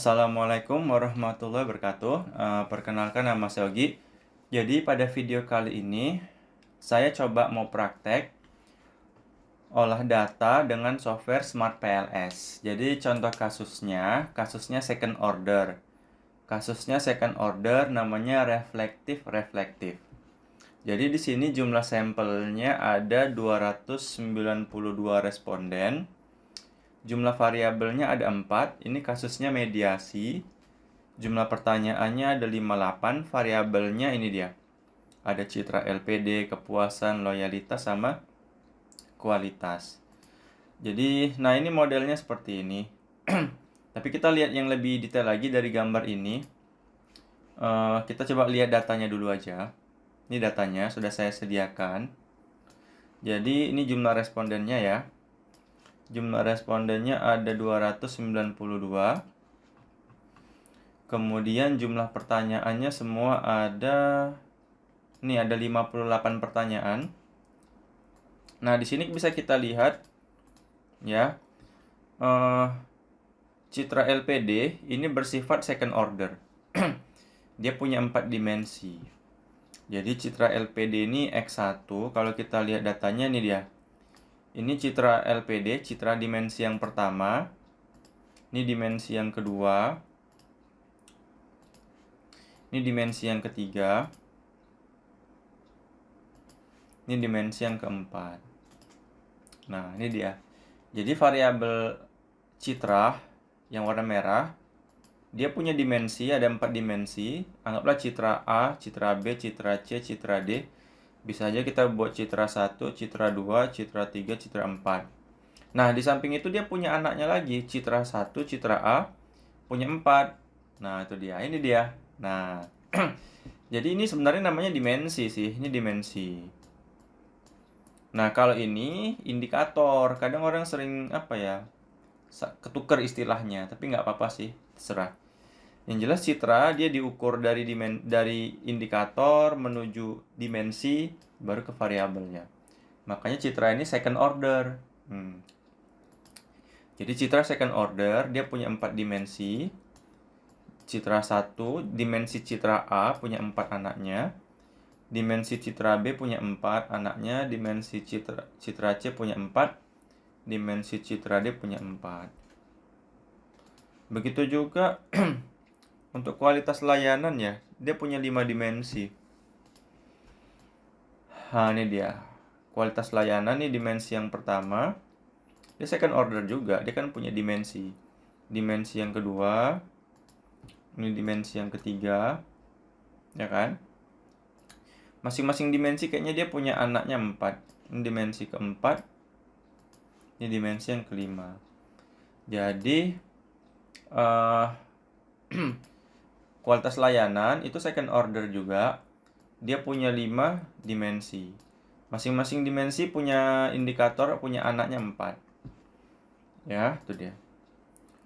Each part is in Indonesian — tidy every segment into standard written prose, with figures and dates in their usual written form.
Assalamualaikum warahmatullahi wabarakatuh. Perkenalkan nama saya Yogi. Jadi pada video kali ini saya coba mau praktek olah data dengan software Smart PLS. Jadi contoh kasusnya second order. Kasusnya second order namanya reflektif. Jadi di sini jumlah sampelnya ada 292 responden. Jumlah variabelnya ada 4. Ini kasusnya mediasi. Jumlah pertanyaannya ada 58. Variabelnya ini dia. Ada citra LPD, kepuasan, loyalitas, sama kualitas. Jadi, nah ini modelnya seperti ini. Tapi kita lihat yang lebih detail lagi dari gambar ini. Kita coba lihat datanya dulu aja. Ini datanya sudah saya sediakan. Jadi ini jumlah respondennya ya. Jumlah respondennya ada 292. Kemudian jumlah pertanyaannya semua ada 58 pertanyaan. Nah, di sini bisa kita lihat ya. Citra LPD ini bersifat second order. Dia punya 4 dimensi. Jadi citra LPD ini X1, kalau kita lihat datanya ini dia. Ini citra LPD, citra dimensi yang pertama. Ini dimensi yang kedua. Ini dimensi yang ketiga. Ini dimensi yang keempat. Nah, ini dia. Jadi variabel citra yang warna merah, dia punya dimensi, ada 4 dimensi. Anggaplah citra A, citra B, citra C, citra D. Bisa aja kita buat citra 1, citra 2, citra 3, citra 4. Nah, di samping itu dia punya anaknya lagi. Citra 1, citra A, punya 4. Nah, itu dia. Ini dia. Nah, jadi ini sebenarnya namanya dimensi sih. Ini dimensi. Nah, kalau ini indikator. Kadang orang sering ketukar istilahnya. Tapi nggak apa-apa sih. Terserah. Yang jelas citra dia diukur dari indikator menuju dimensi baru ke variabelnya. Makanya citra ini second order. Jadi citra second order dia punya 4 dimensi. Citra 1, dimensi citra A punya 4 anaknya. Dimensi citra B punya 4 anaknya. Dimensi citra C punya 4. Dimensi citra D punya 4. Begitu juga untuk kualitas layanan ya, dia punya 5 dimensi. Nah, ini dia. Kualitas layanan ini dimensi yang pertama. Dia second order juga, dia kan punya dimensi. Dimensi yang kedua. Ini dimensi yang ketiga. Ya kan? Masing-masing dimensi kayaknya dia punya anaknya 4. Ini dimensi keempat. Ini dimensi yang kelima. Jadi kualitas layanan itu second order juga. Dia punya 5 dimensi. Masing-masing dimensi punya indikator, punya anaknya 4. Ya, itu dia.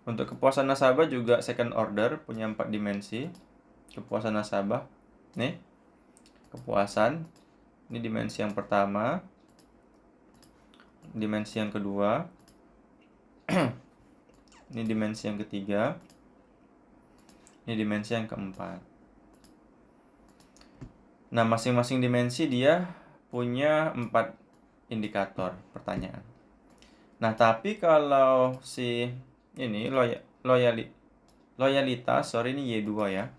Untuk kepuasan nasabah juga second order, punya 4 dimensi. Kepuasan nasabah. Nih. Kepuasan. Ini dimensi yang pertama. Dimensi yang kedua. Ini dimensi yang ketiga. Ini dimensi yang keempat. Nah, masing-masing dimensi dia punya 4 indikator pertanyaan. Nah, tapi kalau si ini loyalitas, ini Y2 ya.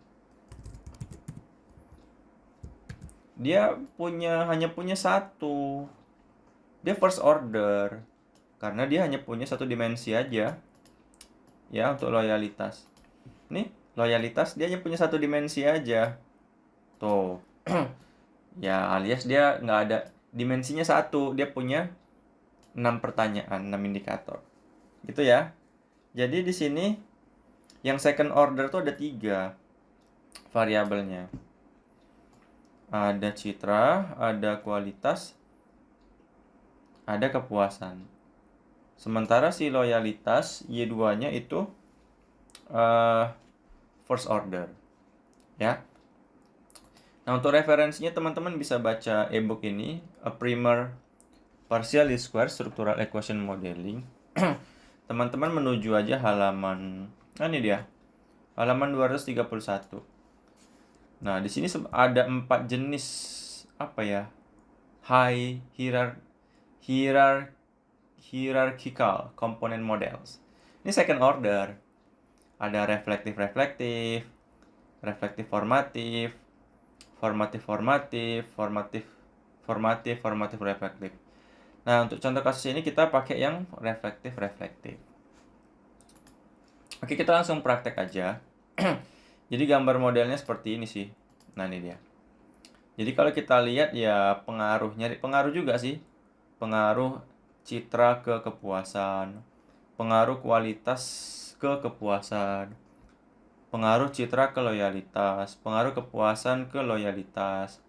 Dia hanya punya 1. Dia first order. Karena dia hanya punya 1 dimensi aja. Ya, untuk loyalitas. Nih, loyalitas dia hanya punya 1 dimensi aja. Tuh. Ya, alias dia nggak ada dimensinya 1. Dia punya 6 pertanyaan, 6 indikator. Gitu ya. Jadi di sini yang second order tuh ada 3 variabelnya. Ada citra, ada kualitas, ada kepuasan. Sementara si loyalitas Y2-nya itu first order. Ya. Nah, untuk referensinya teman-teman bisa baca ebook ini, A Primer Partial Least Square Structural Equation Modeling. Teman-teman menuju aja halaman, ini dia, Halaman 231. Nah, di sini ada 4 jenis apa ya? High hierarchical component models. Ini second order. Ada reflektif-reflektif, reflektif-formatif, formatif-formatif, formatif-reflektif. Nah, untuk contoh kasus ini kita pakai yang reflektif-reflektif. Oke, kita langsung praktek aja. Jadi gambar modelnya seperti ini sih. Nah, ini dia. Jadi kalau kita lihat ya pengaruh juga sih. Pengaruh citra ke kepuasan, pengaruh kualitas ke kepuasan, pengaruh citra ke loyalitas, pengaruh kepuasan ke loyalitas,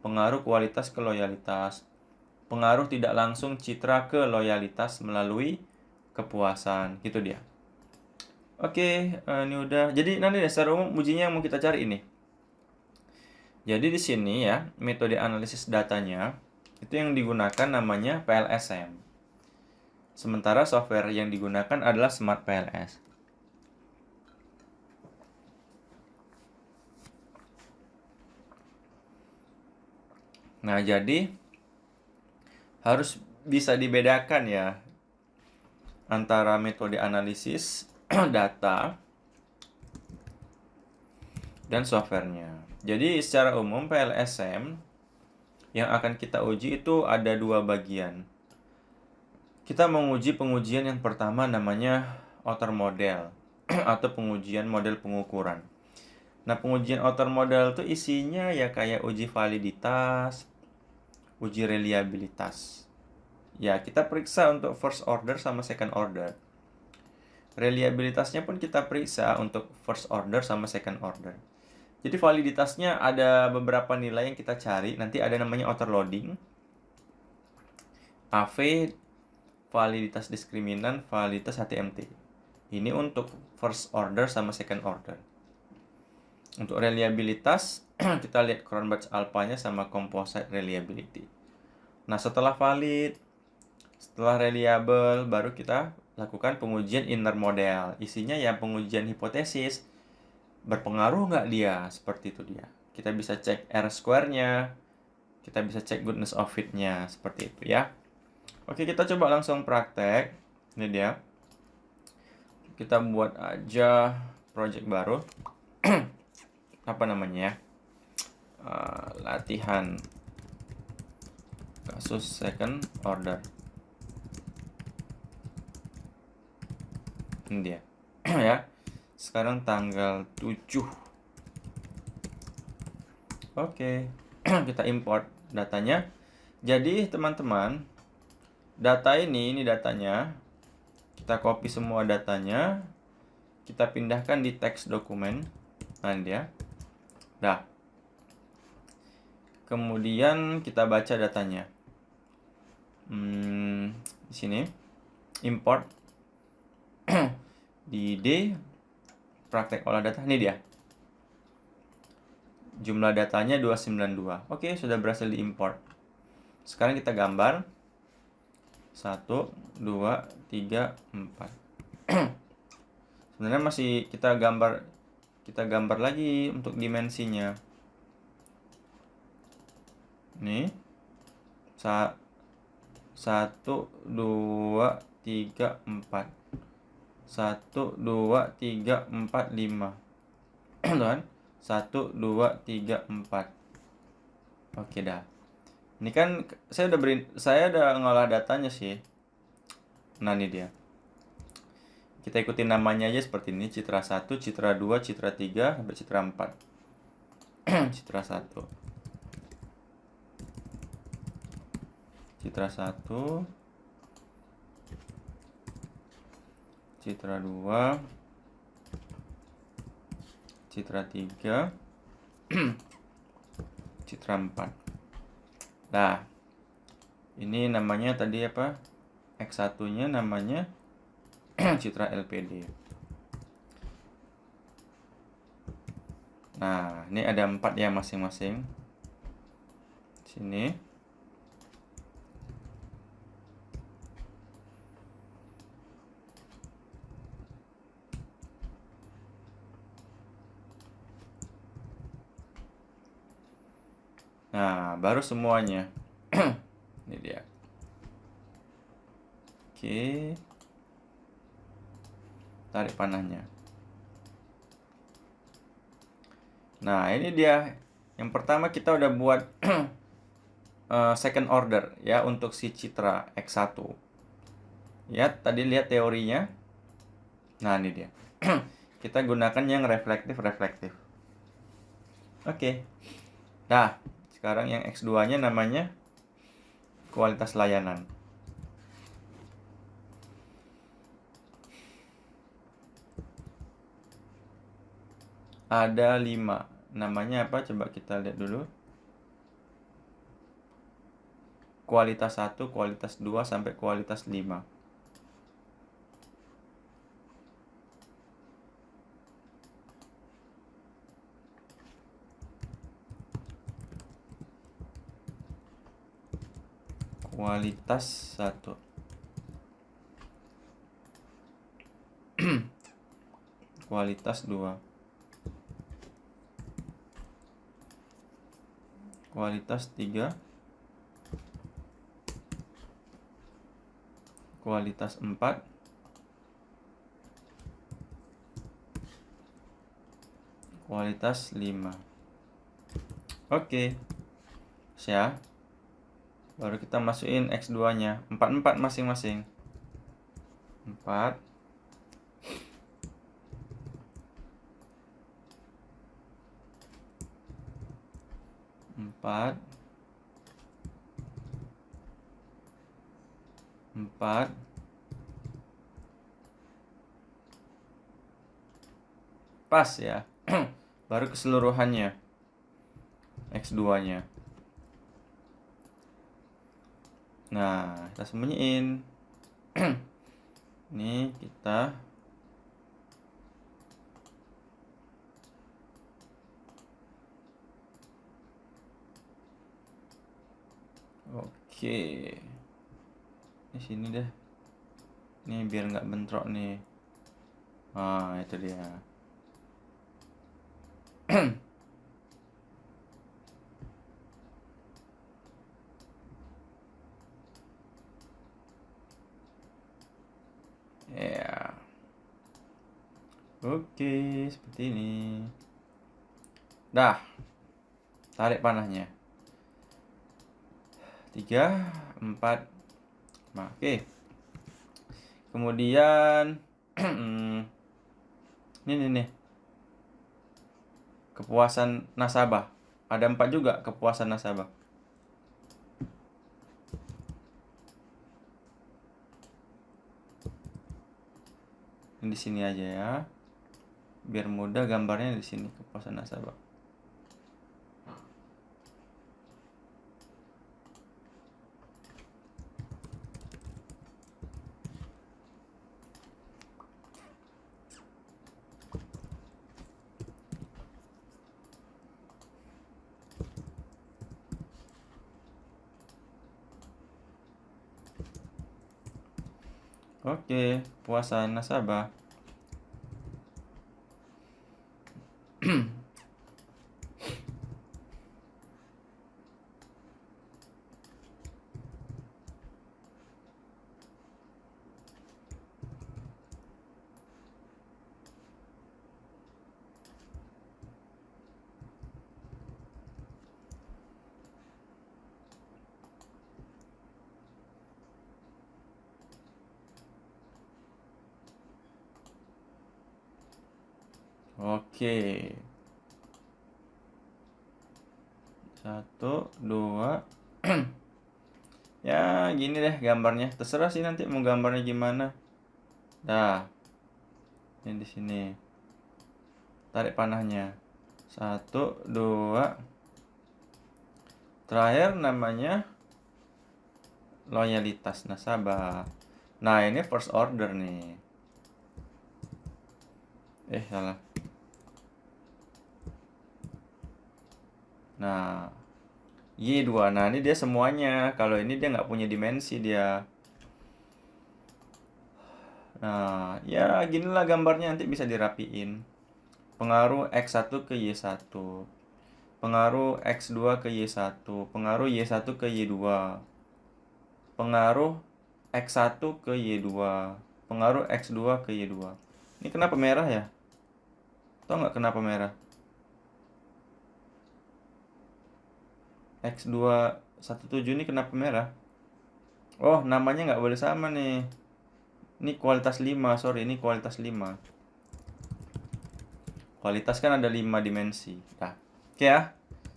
pengaruh kualitas ke loyalitas, pengaruh tidak langsung citra ke loyalitas melalui kepuasan. Gitu dia. Oke, ini udah. Jadi nanti secara umum ujinya yang mau kita cari ini. Jadi di sini ya, metode analisis datanya itu yang digunakan namanya PLSM. Sementara software yang digunakan adalah Smart PLS. Nah, jadi harus bisa dibedakan ya antara metode analisis data dan softwarenya. Jadi secara umum PLSM yang akan kita uji itu ada 2 bagian. Kita menguji pengujian yang pertama namanya outer model atau pengujian model pengukuran. Nah, pengujian outer model itu isinya ya kayak uji validitas, uji reliabilitas. Ya, kita periksa untuk first order sama second order. Reliabilitasnya pun kita periksa untuk first order sama second order. Jadi validitasnya ada beberapa nilai yang kita cari. Nanti ada namanya outer loading, AV, validitas diskriminan, validitas HTMT. Ini untuk first order sama second order. Untuk reliabilitas, kita lihat Cronbach's alpha-nya sama composite reliability. Nah, setelah valid, setelah reliable, baru kita lakukan pengujian inner model. Isinya ya pengujian hipotesis. Berpengaruh nggak dia? Seperti itu dia. Kita bisa cek R-square-nya. Kita bisa cek goodness of fit-nya. Seperti itu ya. Oke, kita coba langsung praktek. Ini dia. Kita buat aja project baru. Apa namanya? Latihan kasus second order. Ini dia. Ya. Sekarang tanggal 7. Oke. Kita import datanya. Jadi, teman-teman, data ini datanya. Kita copy semua datanya. Kita pindahkan di teks dokumen. Nah, dia. Dah. Kemudian kita baca datanya. Di sini import di D praktek olah data. Ini dia. Jumlah datanya 292. Oke, sudah berhasil diimport. Sekarang kita gambar. 1, 2, 3, 4. Sebenarnya masih kita gambar lagi untuk dimensinya. Nih. 1, 2, 3, 4. 1, 2, 3, 4, 5. Tuhan. 1, 2, 3, 4. Oke dah. Ini kan saya udah ngolah datanya sih. Nah, ini dia. Kita ikutin namanya aja seperti ini. Citra 1, citra 2, citra 3, sampai citra 4. Citra 1. Citra 1. Citra 2. Citra 3. Citra 4. Nah, ini namanya tadi apa? X1-nya namanya citra LPD. Nah, ini ada 4 ya masing-masing. Sini. Nah, baru semuanya. Ini dia. Oke. Tarik panahnya. Nah, ini dia. Yang pertama kita udah buat second order ya untuk si citra X1. Ya, tadi lihat teorinya. Nah, ini dia. Kita gunakan yang reflektif-reflektif. Oke. Nah, sekarang yang X2-nya namanya kualitas layanan. Ada 5. Namanya apa? Coba kita lihat dulu. Kualitas 1, kualitas 2, sampai kualitas 5. Kualitas 1. Kualitas 2. Kualitas 3. Kualitas 4. Kualitas 5. Oke. Ya. Baru kita masukin X2-nya. 4 masing-masing. 4. 4. 4. Pas ya. Baru keseluruhannya. X2-nya. Nah, kita sembunyiin. Ini kita oke. Di sini deh. Ini biar nggak bentrok nih. Nah, itu dia. Ya. Oke, seperti ini. Dah. Tarik panahnya. 3, 4. Nah, oke. Kemudian ini nih. Kepuasan nasabah. Ada 4 juga kepuasan nasabah. Di sini aja ya. Biar mudah gambarnya di sini kepuasan nasabah. Oke, kepuasan nasabah. Oke. 1, 2. Ya, gini deh gambarnya. Terserah sih nanti mau gambarnya gimana. Dah. Ini di sini. Tarik panahnya. 1, 2. Terakhir namanya loyalitas nasabah. Nah, ini first order nih. Salah. Nah, Y2. Nah, ini dia semuanya. Kalau ini dia nggak punya dimensi dia. Nah, ya ginilah gambarnya, nanti bisa dirapiin. Pengaruh X1 ke Y1. pengaruh X2 ke Y1, pengaruh Y1 ke Y2, pengaruh X1 ke Y2, pengaruh X2 ke Y2. Ini kenapa merah ya? Tahu nggak kenapa merah? X217 ini kenapa merah? Oh, namanya nggak boleh sama nih. Ini kualitas 5, sorry, ini kualitas 5. Kualitas kan ada 5 dimensi. Nah, oke ya.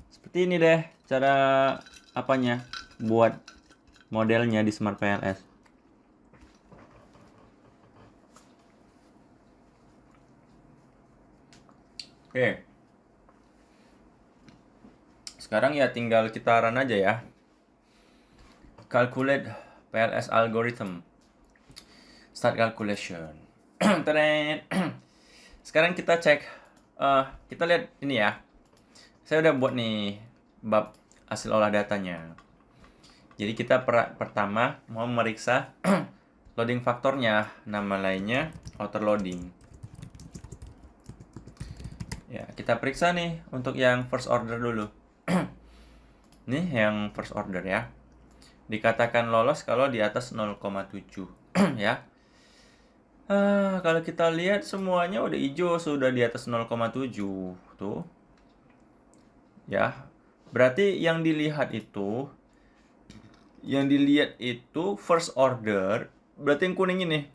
Seperti ini deh cara apanya buat modelnya di Smart PLS. Oke. Sekarang ya tinggal kita run aja ya. Calculate PLS algorithm. Start calculation. Sekarang kita cek, kita lihat ini ya. Saya udah buat nih bab hasil olah datanya. Jadi kita pertama mau meriksa loading faktornya, nama lainnya outer loading. Ya, kita periksa nih untuk yang first order dulu. Nih yang first order ya. Dikatakan lolos kalau di atas 0,7 ya. Kalau kita lihat semuanya udah hijau, sudah di atas 0,7 tuh. Ya. Berarti yang dilihat itu first order, berarti yang kuning ini.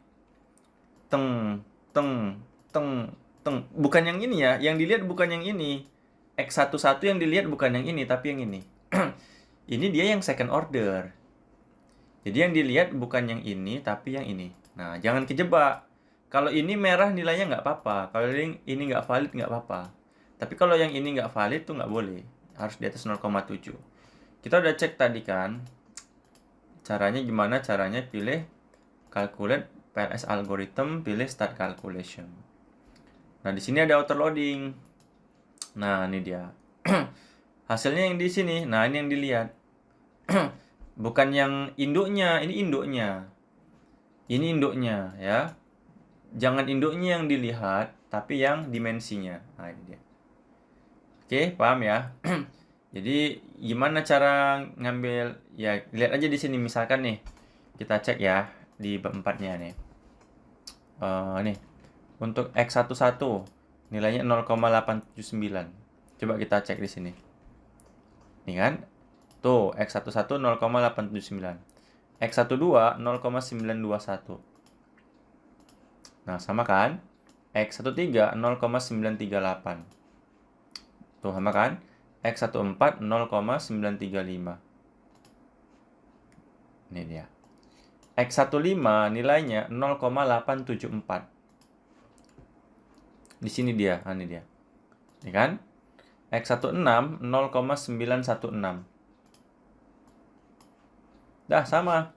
Teng teng teng teng. Bukan yang ini ya, yang dilihat bukan yang ini. X11 yang dilihat bukan yang ini, tapi yang ini. Ini dia yang second order. Jadi yang dilihat bukan yang ini, tapi yang ini. Nah, jangan kejebak. Kalau ini merah nilainya nggak apa-apa. Kalau ini nggak valid nggak apa-apa. Tapi kalau yang ini nggak valid tuh nggak boleh. Harus di atas 0,7. Kita udah cek tadi kan. Caranya gimana? Caranya pilih calculate PLS algorithm, pilih start calculation. Nah, di sini ada outer loading. Nah, ini dia. Hasilnya yang di sini. Nah, ini yang dilihat. Bukan yang induknya, ini induknya. Ini induknya ya. Jangan induknya yang dilihat, tapi yang dimensinya. Nah, ini dia. Oke, paham ya? Jadi, gimana cara ngambil? Ya, lihat aja di sini misalkan nih. Kita cek ya di bab 4-nya nih. Nih. Untuk X11 nilainya 0,879. Coba kita cek di sini. Nih kan? Tuh, X11 0,879. X12 0,921. Nah, sama kan? X13 0,938. Tuh, sama kan? X14 0,935. Ini dia. X15 nilainya 0,874. Di sini dia, ini dia. Ini kan? X16 0,916. Dah sama.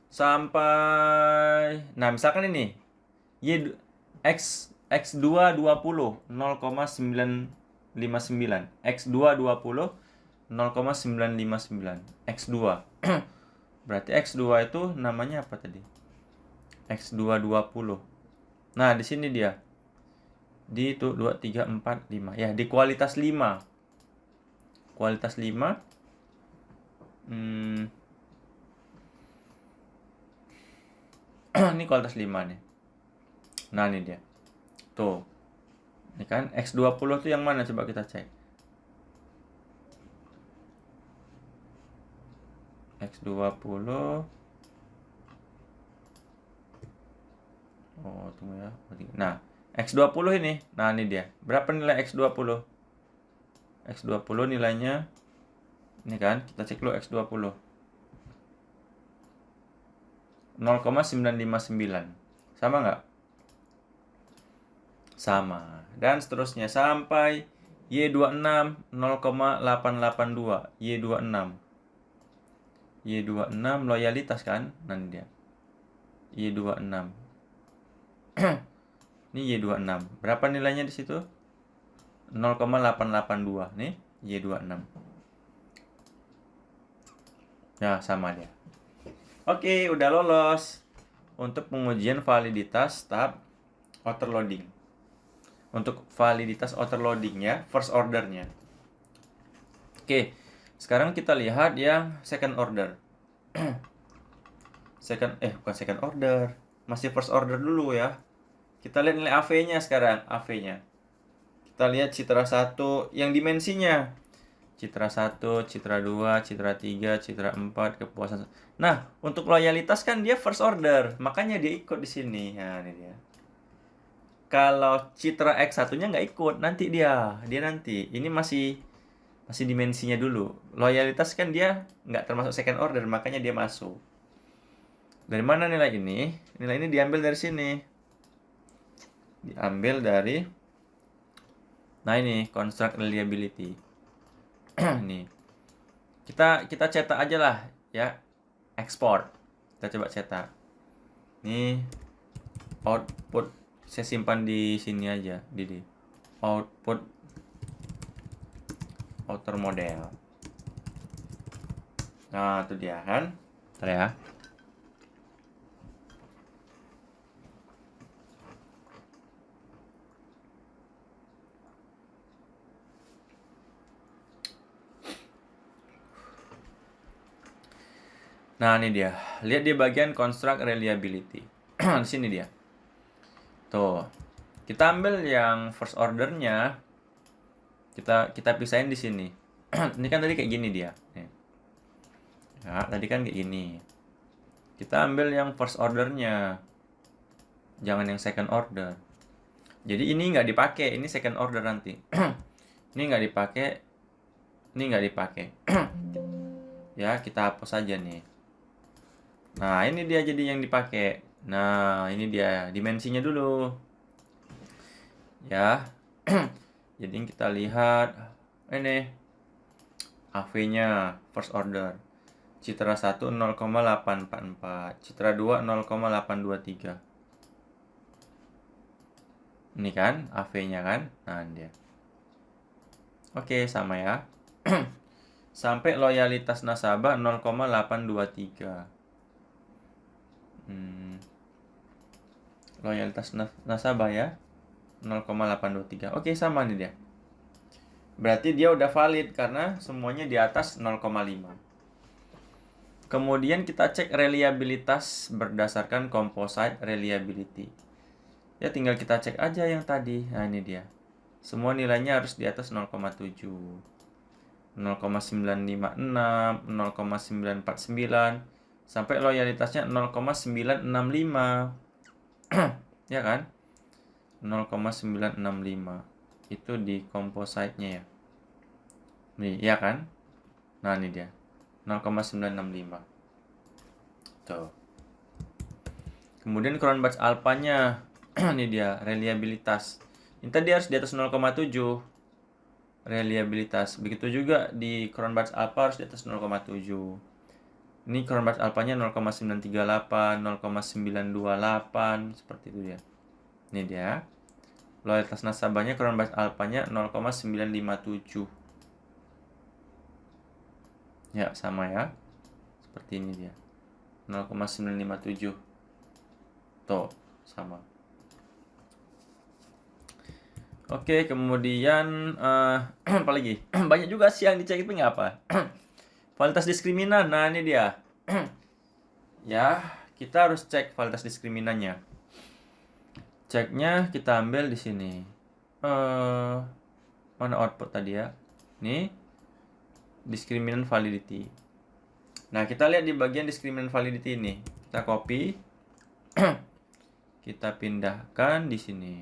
Sampai misalkan ini X2 20 0,959. X2 20 0,959. X2. Berarti X2 itu namanya apa tadi? X2 20. Nah, di sini dia. Di itu 2 3 4 5. Ya, di kualitas 5. Kualitas 5. Ini kualitas 5 nih. Nah, ini dia. Tuh. Ini kan X20 tuh yang mana coba kita cek. X20. Oh, tunggu ya. Nah, X20 ini. Nah, ini dia. Berapa nilai X20? X20 nilainya ini kan, kita cek dulu X20. 0,959. Sama nggak? Sama. Dan seterusnya sampai Y26 0,882. Y26. Y26 loyalitas kan? Nanti dia. Y26. Ini Y26. Berapa nilainya di situ? 0,882. Nih, Y26. Nah, sama dia. Oke, udah lolos untuk pengujian validitas tab outer loading. Untuk validitas outer loading ya, first ordernya. Oke, sekarang kita lihat yang second order. Bukan second order, masih first order dulu ya. Kita lihat nilai AV-nya sekarang, AV-nya. Kita lihat citra 1 yang dimensinya. Citra 1, citra 2, citra 3, citra 4, kepuasan. Nah, untuk loyalitas kan dia first order, makanya dia ikut di sini. Nah, ini dia. Kalau citra X1-nya nggak ikut, nanti dia nanti. Ini masih dimensinya dulu. Loyalitas kan dia nggak termasuk second order, makanya dia masuk. Dari mana nilai ini? Nilai ini diambil dari sini. Diambil dari, nah ini, construct reliability. Nih. Kita cetak aja lah ya. Export. Kita coba cetak. Nih output, saya simpan di sini aja, di output outer model. Nah, itu dia kan. Bentar ya. Nah, ini dia. Lihat di bagian construct reliability. Di sini dia. Tuh. Kita ambil yang first ordernya. Kita pisahin di sini. Ini kan tadi kayak gini dia. Nih. Ya, tadi kan kayak gini. Kita ambil yang first ordernya. Jangan yang second order. Jadi ini nggak dipakai. Ini second order nanti. Ini nggak dipakai. Ini nggak dipakai. Ya, kita hapus aja nih. Nah, ini dia jadi yang dipakai. Nah, ini dia dimensinya dulu. Ya. Jadi kita lihat ini AV-nya first order. Citra 1 0,844, citra 2 0,823. Ini kan AV-nya kan? Nah, dia. Oke, sama ya. Sampai loyalitas nasabah 0,823. Loyalitas nasabah ya 0,823. Oke, sama nih dia. Berarti dia udah valid karena semuanya di atas 0,5. Kemudian kita cek reliabilitas berdasarkan composite reliability. Ya, tinggal kita cek aja yang tadi. Nah, ini dia. Semua nilainya harus di atas 0,7. 0,956, 0,949, sampai loyalitasnya 0,965. Ya kan? 0,965 itu di composite-nya ya. Nih, ya kan? Nah, ini dia. 0,965. Tuh. Kemudian Cronbach alpha-nya ini dia, reliabilitas. Ini tadi harus di atas 0,7 reliabilitas. Begitu juga di Cronbach alpha harus di atas 0,7. Ini Cronbach alpha-nya 0,938, 0,928, seperti itu ya. Ini dia. Loyalitas nasabahnya Cronbach alpha-nya 0,957. Ya, sama ya. Seperti ini dia. 0,957. Tuh, sama. Oke, kemudian apa lagi? Banyak juga sih yang dicek, itu nggak apa. Validitas diskriminan, nah ini dia. Ya, kita harus cek validitas diskriminannya. Ceknya kita ambil di sini. Mana output tadi ya? Nih, discriminant validity. Nah, kita lihat di bagian discriminant validity ini. Kita copy. Kita pindahkan di sini.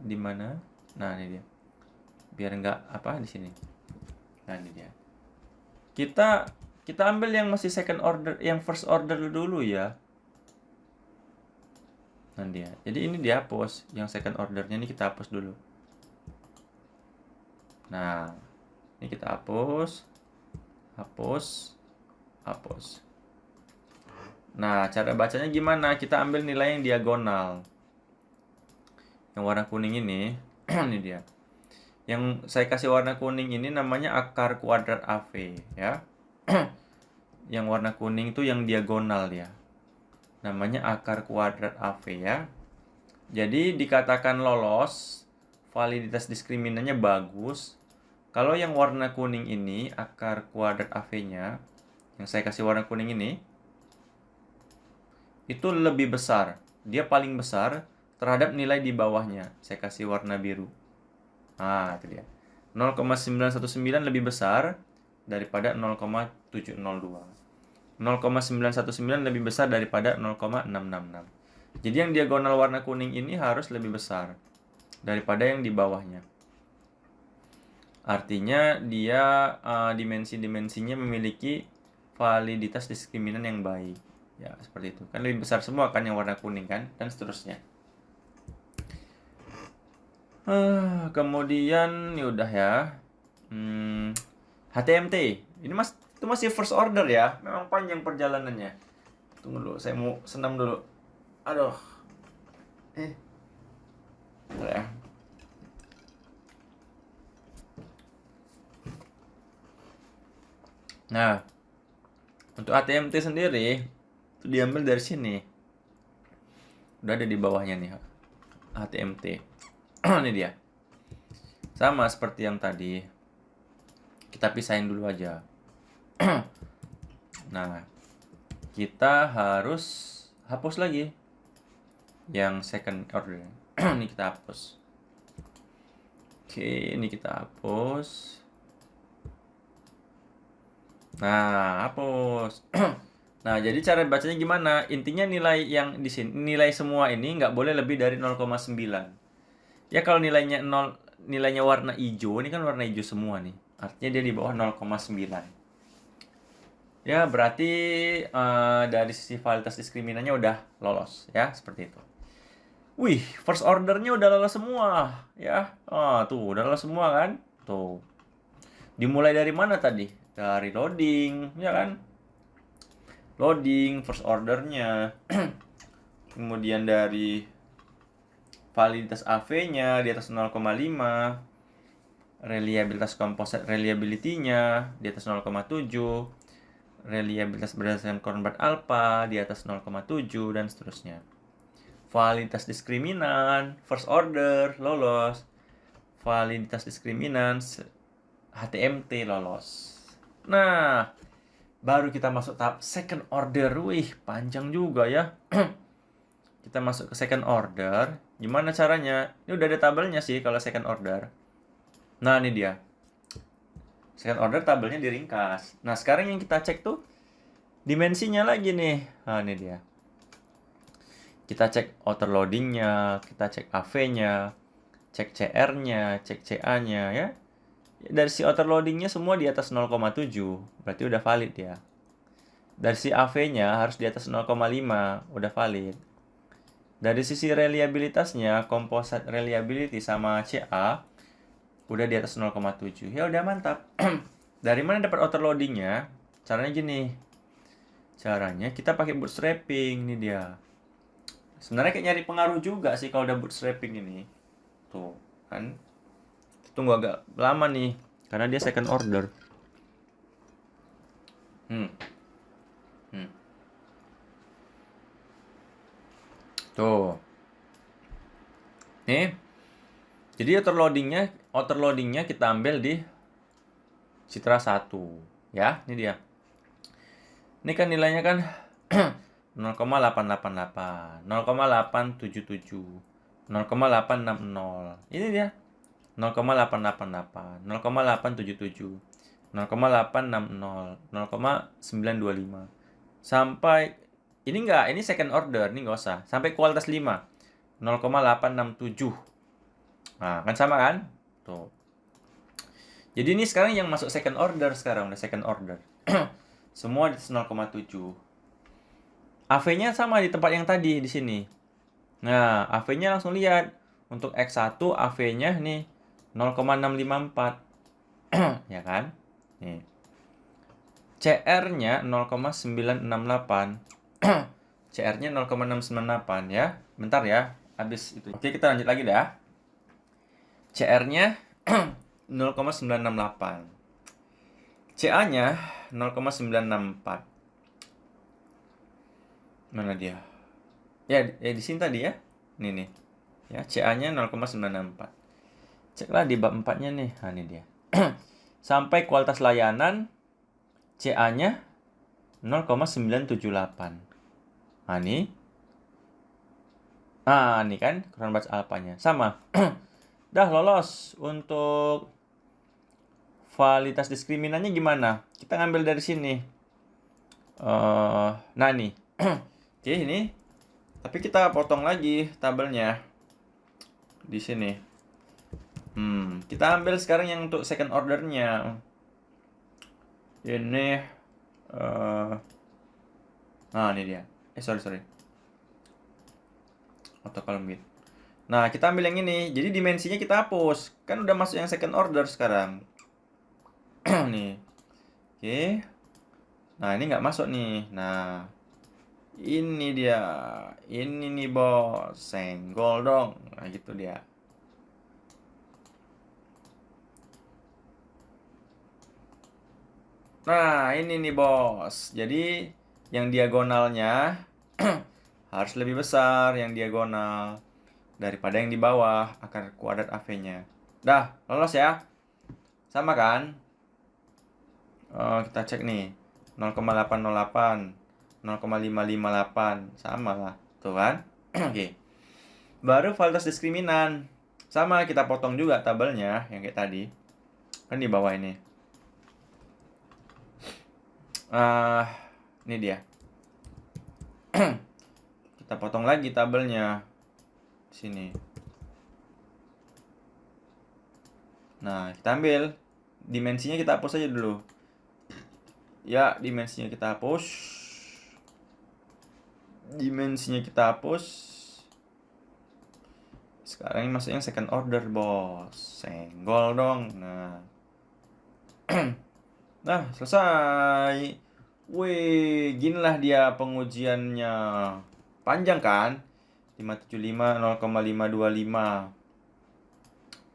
Di mana? Nah, ini dia. Biar nggak apa di sini. Nah, ini dia. Kita ambil yang masih second order, yang first order dulu ya. Nah, dia. Jadi ini dihapus, yang second ordernya ini kita hapus dulu. Nah, ini kita hapus. Nah, cara bacanya gimana? Kita ambil nilai yang diagonal. Yang warna kuning ini, ini dia. Yang saya kasih warna kuning ini namanya akar kuadrat AV ya. Yang warna kuning itu yang diagonal ya. Namanya akar kuadrat AV ya. Jadi dikatakan lolos validitas diskriminannya bagus. Kalau yang warna kuning ini, akar kuadrat AV-nya, yang saya kasih warna kuning ini, itu lebih besar. Dia paling besar terhadap nilai di bawahnya. Saya kasih warna biru. Nah, itu dia. 0,919 lebih besar daripada 0,702. 0,919 lebih besar daripada 0,666. Jadi yang diagonal warna kuning ini harus lebih besar daripada yang di bawahnya. Artinya dia dimensi-dimensinya memiliki validitas diskriminan yang baik. Ya, seperti itu. Kan lebih besar semua kan yang warna kuning kan, dan seterusnya. Kemudian ya udah ya. HTMT. Ini itu masih first order ya. Memang panjang perjalanannya. Tunggu dulu, saya mau senam dulu. Aduh. Ya. Nah, untuk HTMT sendiri itu diambil dari sini. Udah ada di bawahnya nih HTMT. Ini dia. Sama seperti yang tadi. Kita pisahin dulu aja. Nah, kita harus hapus lagi yang second order. Ini kita hapus. Oke, ini kita hapus. Nah, hapus. Nah, jadi cara bacanya gimana? Intinya nilai yang di sini, nilai semua ini nggak boleh lebih dari 0,9. Ya kalau nilainya 0, nilainya warna hijau, ini kan warna hijau semua nih. Artinya dia di bawah 0,9. Ya, berarti dari sisi validitas diskriminannya udah lolos ya, seperti itu. Wih, first ordernya udah lolos semua ya. Tuh, udah lolos semua kan? Tuh. Dimulai dari mana tadi? Dari loading, ya kan? Loading, first ordernya. Kemudian dari validitas AV-nya di atas 0,5. Reliabilitas composite reliability-nya di atas 0,7. Reliabilitas berdasarkan korban alpha di atas 0,7 dan seterusnya. Validitas diskriminan, first order lolos. Validitas diskriminan HTMT lolos. Nah, baru kita masuk tahap second order. Wih, panjang juga ya. Kita masuk ke second order. Gimana caranya? Ini udah ada tabelnya sih kalau second order. Nah, ini dia. Second order tabelnya diringkas. Nah, sekarang yang kita cek tuh dimensinya lagi nih. Nah, ini dia. Kita cek outer loading-nya, kita cek AV-nya, cek CR-nya, cek CA-nya ya. Dari si outer loading-nya semua di atas 0,7. Berarti udah valid ya. Dari si AV-nya harus di atas 0,5. Udah valid. Dari sisi reliabilitasnya, composite reliability sama CA udah di atas 0,7. Ya udah mantap. Dari mana dapat outer loading-nya? Caranya gini. Caranya kita pakai bootstrapping. Ini dia. Sebenarnya kayak nyari pengaruh juga sih kalau udah bootstrapping ini. Tuh, kan. Tunggu agak lama nih karena dia second order. Tuh. Nih. Jadi outer loadingnya kita ambil di Citra 1. Ya, ini dia. Ini kan nilainya kan 0,888, 0,877, 0,860. Ini dia. 0,888, 0,877, 0,860, 0,925. Sampai ini enggak, ini second order, ini enggak usah. Sampai kualitas 5. 0,867. Nah, kan sama kan? Tuh. Jadi ini sekarang yang masuk second order sekarang, udah second order. Semua di 0,7. AV-nya sama di tempat yang tadi di sini. Nah, AV-nya langsung lihat. Untuk X1 AV-nya nih 0,654. Ya kan? Nih. CR-nya 0,968. CR-nya 0,698 ya. Bentar ya, habis itu. Oke, kita lanjut lagi dah. CR-nya 0,968. CA-nya 0,964. Mana dia? Ya di sini tadi ya. Ini nih. Ya, CA-nya 0,964. Ceklah di bab 4-nya nih. Nah, ini dia. Sampai kualitas layanan CA-nya 0,978. Nah, ini. Nah, ini kan kurang batch alpanya. Sama. Dah lolos. Untuk validitas diskriminannya gimana? Kita ngambil dari sini. Nah, nih. Oke, ini. Tapi kita potong lagi tabelnya. Di sini. Kita ambil sekarang yang untuk second ordernya. Ini. Nah, ini dia. Sorry. Auto column width. Nah, kita ambil yang ini. Jadi dimensinya kita hapus. Kan udah masuk yang second order sekarang. Nih. Oke. Nah, ini nggak masuk nih. Nah, ini dia. Ini nih, bos. Senggol dong. Nah, gitu dia. Nah, ini nih, bos. Jadi, yang diagonalnya harus lebih besar yang diagonal daripada yang di bawah akar kuadrat AV-nya. Dah, lolos ya. Sama kan? Kita cek nih. 0,808, 0,558, sama lah. Tuh kan? Oke. Baru validitas diskriminan. Sama, kita potong juga tabelnya yang kayak tadi. Kan di bawah ini. Ini dia. Kita potong lagi tabelnya. Sini. Nah, kita ambil. Dimensinya kita hapus aja dulu. Ya, dimensinya kita hapus. Sekarang ini masuk yang second order, bos. Senggol dong. Nah. Nah, selesai. Wih, ginilah dia pengujiannya. Panjang kan? 575, 0,525.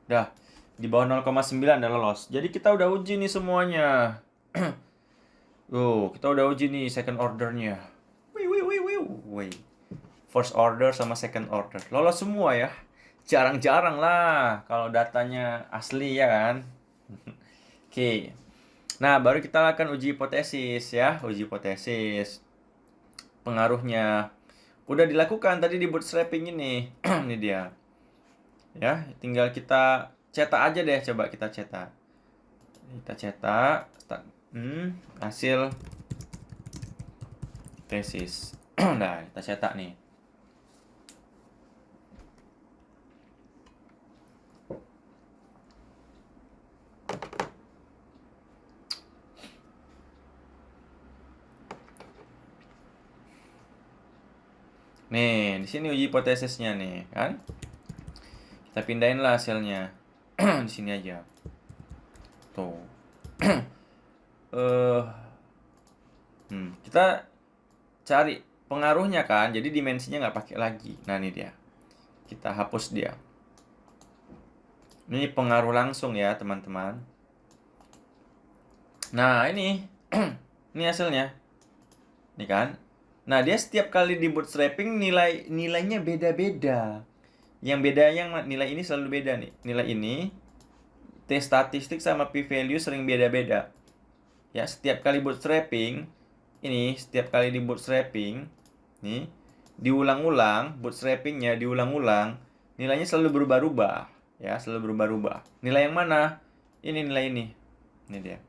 Dah, di bawah 0,9 udah lolos. Jadi kita udah uji nih semuanya. Kita udah uji nih second ordernya. Wih. First order sama second order. Lolos semua ya. Jarang-jarang lah kalau datanya asli ya kan. Oke. Nah, baru kita akan uji hipotesis ya. Uji hipotesis. Pengaruhnya. Udah dilakukan tadi di bootstrapping ini. Ini dia. Ya, tinggal kita cetak aja deh. Coba kita cetak. Kita cetak. Hasil tesis. Nah, kita cetak nih. Nih, di sini uji hipotesisnya nih, kan? Kita pindahin lah hasilnya. Di sini aja. Tuh. Kita cari pengaruhnya kan, jadi dimensinya nggak pakai lagi. Nah, ini dia. Kita hapus dia. Ini pengaruh langsung ya, teman-teman. Nah, ini. Ini hasilnya. Ini kan. Nah, dia setiap kali di bootstrapping nilainya beda-beda. Yang beda nilai ini selalu beda nih. Nilai ini T statistik sama P value sering beda-beda. Ya, setiap kali bootstrapping nih diulang-ulang, bootstrappingnya diulang-ulang, nilainya selalu berubah-ubah, ya, selalu berubah-ubah. Nilai yang mana? Ini nilai ini. Ini dia.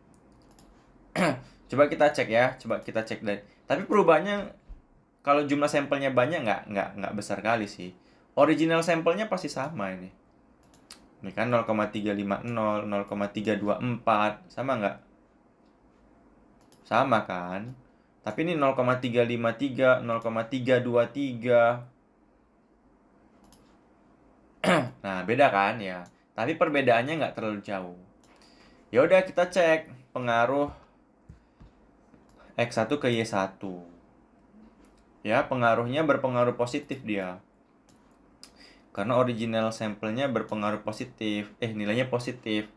Coba kita cek ya, dari. Tapi perubahannya kalau jumlah sampelnya banyak nggak besar kali sih. Original sampelnya pasti sama ini. Ini kan 0,350, 0,324, sama nggak? Sama kan? Tapi ini 0,353, 0,323. Nah, beda kan ya. Tapi perbedaannya nggak terlalu jauh. Ya udah kita cek pengaruh X1 ke Y1. Ya, pengaruhnya berpengaruh positif dia. Karena original sampelnya berpengaruh positif. Nilainya positif.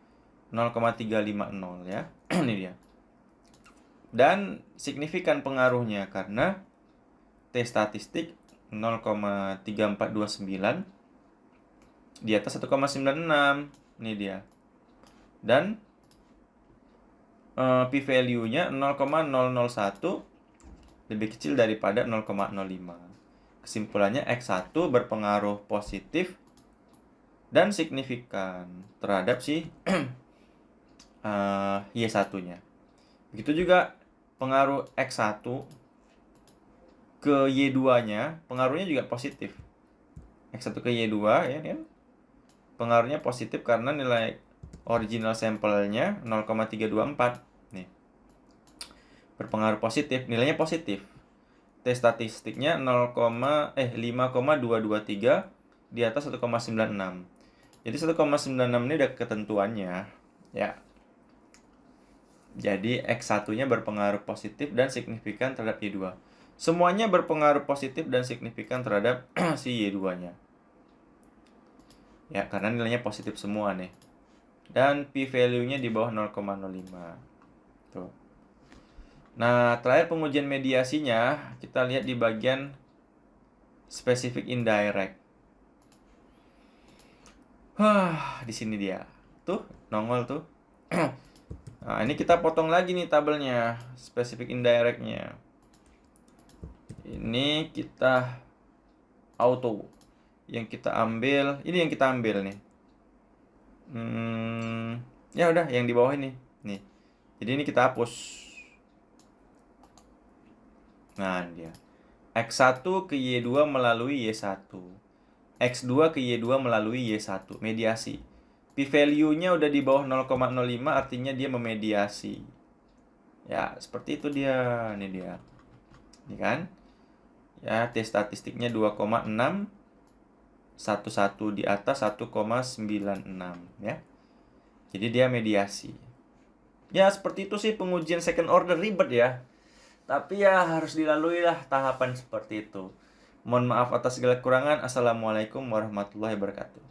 0,350 ya. Ini dia. Dan signifikan pengaruhnya karena T statistik 0,3429 di atas 1,96. Ini dia. Dan p-value-nya 0,001 lebih kecil daripada 0,05. Kesimpulannya X1 berpengaruh positif dan signifikan terhadap si Y1-nya. Begitu juga pengaruh X1 ke Y2-nya, pengaruhnya juga positif. X1 ke Y2 ya kan? Pengaruhnya positif karena nilai original sampelnya 0,324. Nih. Berpengaruh positif, nilainya positif. T statistiknya 5,223 di atas 1,96. Jadi 1,96 ini udah ketentuannya, ya. Jadi X1-nya berpengaruh positif dan signifikan terhadap Y2. Semuanya berpengaruh positif dan signifikan terhadap si Y2-nya. Ya, karena nilainya positif semua nih. Dan p-value-nya di bawah 0,05. Tuh. Nah, terakhir pengujian mediasinya, kita lihat di bagian specific indirect. Di sini dia. Tuh, nongol tuh. Nah, ini kita potong lagi nih tabelnya, specific indirect-nya. Ini kita auto. Yang kita ambil, ini yang kita ambil nih. Ya udah, yang di bawah ini. Nih. Jadi ini kita hapus. Nah, dia. X1 ke Y2 melalui Y1. X2 ke Y2 melalui Y1. Mediasi. P-value-nya udah di bawah 0,05, artinya dia memediasi. Ya, seperti itu dia. Ini dia. Ini kan? Ya, T statistiknya 2,6. 11 di atas 1,96 ya. Jadi dia mediasi. Ya, seperti itu sih pengujian second order, ribet ya. Tapi ya harus dilalui lah tahapan seperti itu. Mohon maaf atas segala kekurangan. Assalamualaikum warahmatullahi wabarakatuh.